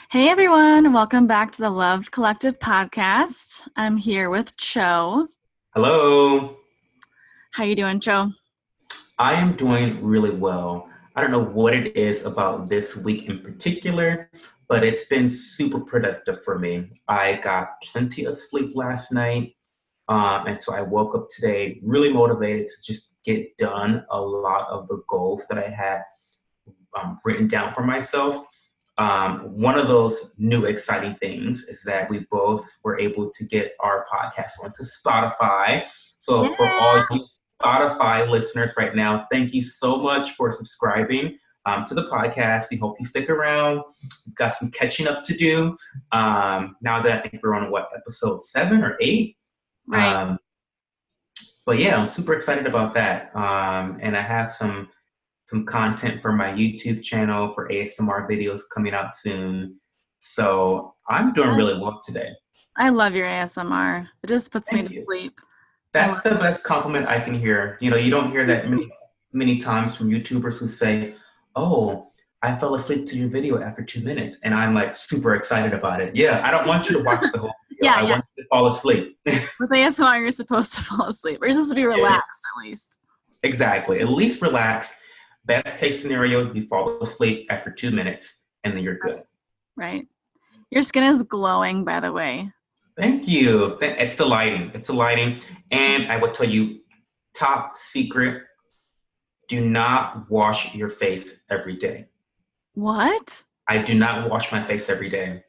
Hey everyone, welcome back to the Love Collective podcast. I'm here with Cho. Hello. How you doing, Cho? I am doing really well. I don't know what it is about this week in particular, but it's been super productive for me. I got plenty of sleep last night, and so I woke up today really motivated to just get done a lot of the goals that I had written down for myself. One of those new exciting things is that we both were able to get our podcast onto Spotify. So for all Yeah. you Spotify listeners right now, thank you so much for subscribing to the podcast. We hope you stick around. We've got some catching up to do. Now that I think we're on episode 7 or 8. Right. Um, but yeah, I'm super excited about that. And I have some content for my YouTube channel for ASMR videos coming out soon. So I'm doing I, really well today. I love your ASMR. It just puts me Thank to you. sleep. I love That's the best compliment I can hear. You don't hear that many times from YouTubers who say, "Oh, I fell asleep to your video after 2 minutes," and I'm like super excited about it. Yeah, I don't want you to watch the whole video. Yeah, I yeah. want you to fall asleep. With ASMR, you're supposed to fall asleep. Or you're supposed to be Yeah, relaxed at least. exactly. At least relax. Best case scenario, you fall asleep after 2 minutes, and then you're good. Right. Your skin is glowing, by the way. Thank you. It's the lighting. It's the lighting. And I will tell you, top secret, do not wash your face every day. What? I do not wash my face every day.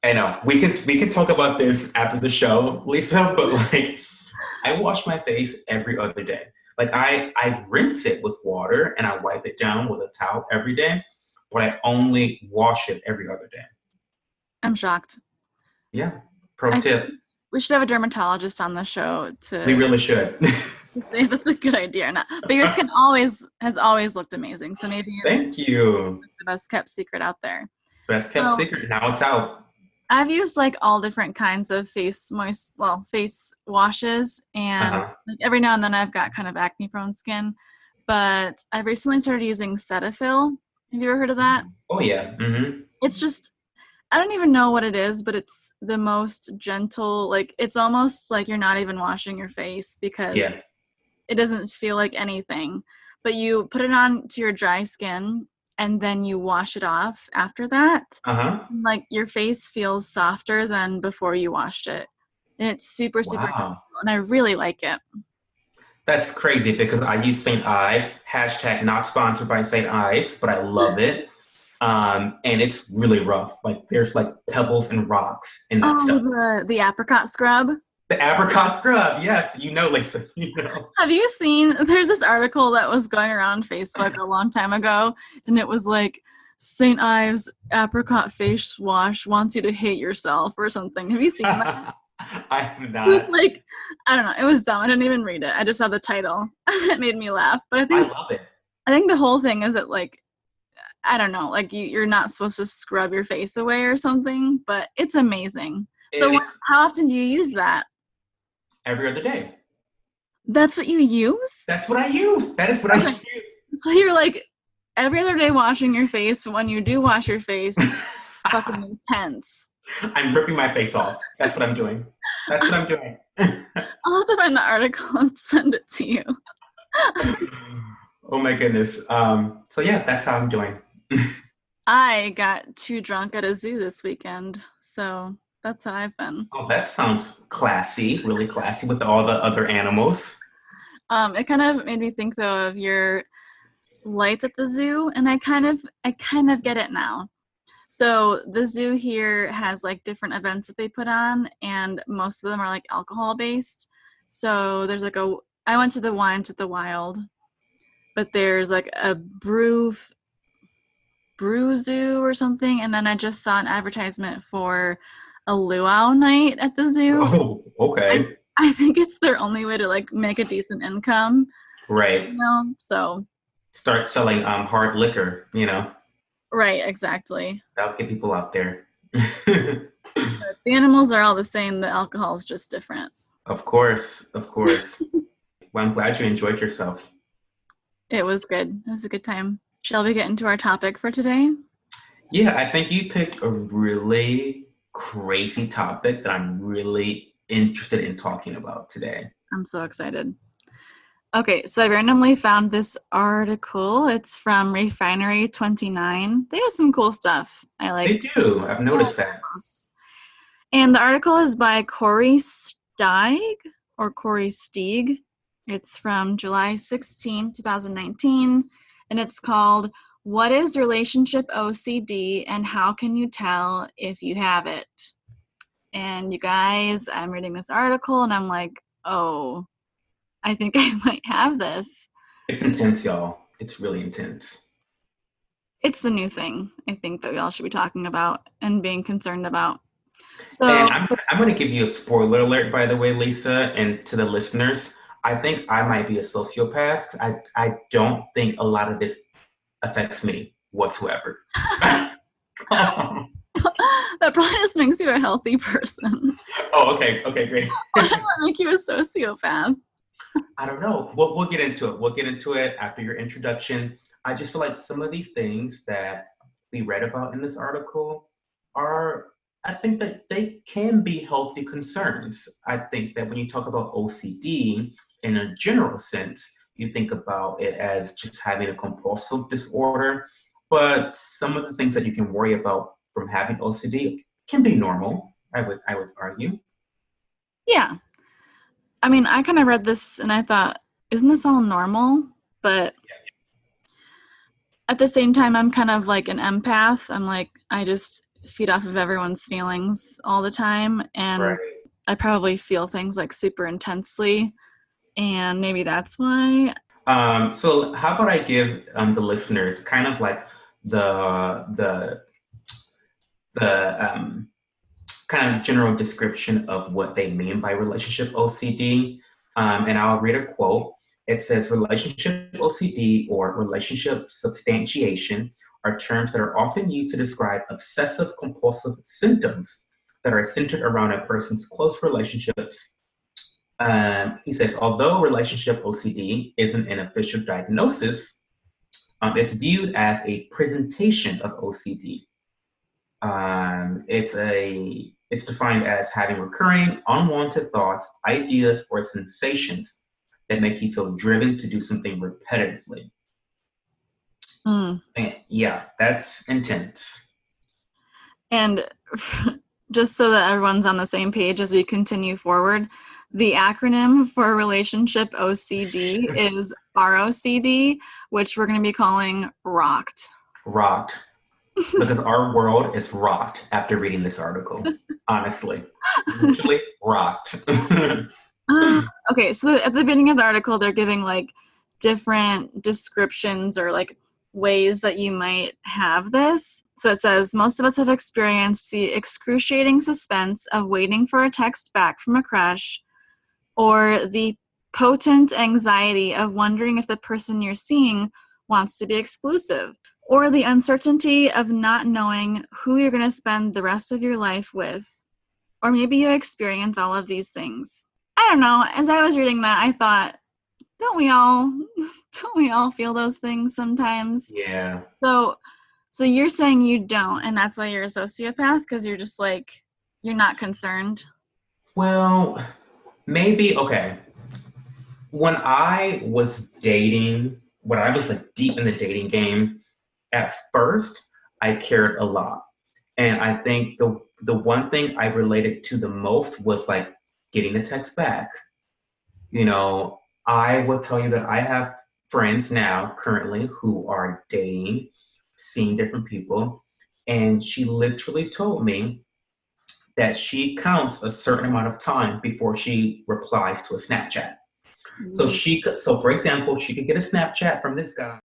I know. We can talk about this after the show, Lisa, but like I wash my face every other day. Like I rinse it with water and I wipe it down with a towel every day, but I only wash it every other day. I'm shocked. Yeah. Pro I think tip. we should have a dermatologist on the show We to really should. say if that's a good idea or not. But your skin has always looked amazing. So maybe it's Thank you. the best kept secret out there. Best kept So secret. Now it's out. I've used like all different kinds of face washes, and Uh-huh. like every now and then I've got kind of acne prone skin. But I've recently started using Cetaphil. Have you ever heard of that? Oh yeah. Mm-hmm. It's just I don't even know what it is, but it's the most gentle, like it's almost like you're not even washing your face because Yeah. it doesn't feel like anything. But you put it on to your dry skin and then you wash it off after that. Uh-huh. And like your face feels softer than before you washed it. And it's super, super gentle. Wow. And I really like it. That's crazy because I use St. Ives, hashtag not sponsored by St. Ives, but I love it. And it's really rough. Like there's like pebbles and rocks in that Oh, stuff. the apricot scrub. The apricot scrub. Yes, you know, Lisa. You know. Have you seen, there's this article that was going around Facebook a long time ago, and it was like, St. Ives apricot face wash wants you to hate yourself or something. Have you seen that? I have It was not. like, I don't know. It was dumb. I didn't even read it. I just saw the title. It made me laugh. But I love it. I think the whole thing is that like, I don't know, like you're not supposed to scrub your face away or something, but it's amazing. So It how often do you use that? every other day. That's what you use? That's what I use. That is what I Okay. So you're like every other day washing your face, but when you do wash your face, use. fucking intense. I'm ripping my face off. That's what I'm doing. That's what I'm doing. I'll have to find the article and send it to you. Oh my goodness. So yeah, that's how I'm doing. I got too drunk at a zoo this weekend, so that's how I've been. Oh, that sounds classy, really classy with all the other animals. It kind of made me think though of your lights at the zoo, and I kind of get it now. So the zoo here has like different events that they put on, and most of them are like alcohol based. So there's like I went to the Wines at the Wild, but there's like a brew zoo or something, and then I just saw an advertisement for a luau night at the zoo. Oh, I okay. I think it's their only way to like make a decent income, Right. So Start selling hard liquor. right, exactly. That'll get people out there. But the animals are all the same, the alcohol is just different. Of course, of course. Well, I'm glad you enjoyed yourself. It was good. It was a good time. Shall we get into our topic for today? Yeah, I think you picked a really crazy topic that I'm really interested in talking about today. I'm so excited. Okay, so I randomly found this article. It's from Refinery 29. They have some cool stuff. I They like do. I've noticed that. posts. And the article is by Corey Steig or Corey Stieg. It's from July 16, 2019, and it's called What is Relationship OCD and How Can You Tell If You Have It? And you guys, I'm reading this article and I'm like, oh, I think I might have this. It's intense, y'all. It's really intense. It's the new thing I think that we all should be talking about and being concerned about. So, And I'm gonna give you a spoiler alert, by the way, Lisa, and to the listeners. I think I might be a sociopath. I don't think a lot of this affects me whatsoever. Oh, that probably just makes you a healthy person. okay, okay, great. Why would that make you a sociopath? I don't know. We'll get into it. We'll get into it after your introduction. I just feel like some of these things that we read about in this article are, I think that they can be healthy concerns. I think that when you talk about OCD in a general sense, you think about it as just having a compulsive disorder. But some of the things that you can worry about from having OCD can be normal, I would argue. Yeah. I mean, I kind of read this and I thought, isn't this all normal? But at the same time, I'm kind of like an empath. I'm like, I just feed off of everyone's feelings all the time. And Right. I probably feel things like super intensely. And maybe that's why. So how about I give the listeners kind of like the the the kind of general description of what they mean by relationship OCD, and I'll read a quote. It says relationship OCD or relationship substantiation are terms that are often used to describe obsessive compulsive symptoms that are centered around a person's close relationships. He says, although relationship OCD isn't an official diagnosis, it's viewed as a presentation of OCD. It's defined as having recurring unwanted thoughts, ideas, or sensations that make you feel driven to do something repetitively. Mm. And yeah, that's intense. And just so that everyone's on the same page as we continue forward, the acronym for relationship OCD is ROCD, which we're going to be calling ROCKed. Rocked. Because our world is rocked after reading this article. Honestly. Literally rocked. Okay, so at the beginning of the article, they're giving like different descriptions or like ways that you might have this. So it says most of us have experienced the excruciating suspense of waiting for a text back from a crush, or the potent anxiety of wondering if the person you're seeing wants to be exclusive, or the uncertainty of not knowing who you're going to spend the rest of your life with. Or maybe you experience all of these things. I don't know. As I was reading that, I thought, don't we all don't we all feel those things sometimes? Yeah. So so you're saying you don't, and that's why you're a sociopath because you're just like you're not concerned. Well, maybe, okay. When I was like deep in the dating game, at first, I cared a lot. And I think the one thing I related to the most was like getting a text back. You know, I will tell you that I have friends now currently who are dating, seeing different people, and she literally told me that she counts a certain amount of time before she replies to a Snapchat. So Mm. she could, so for example, she could get a Snapchat from this guy.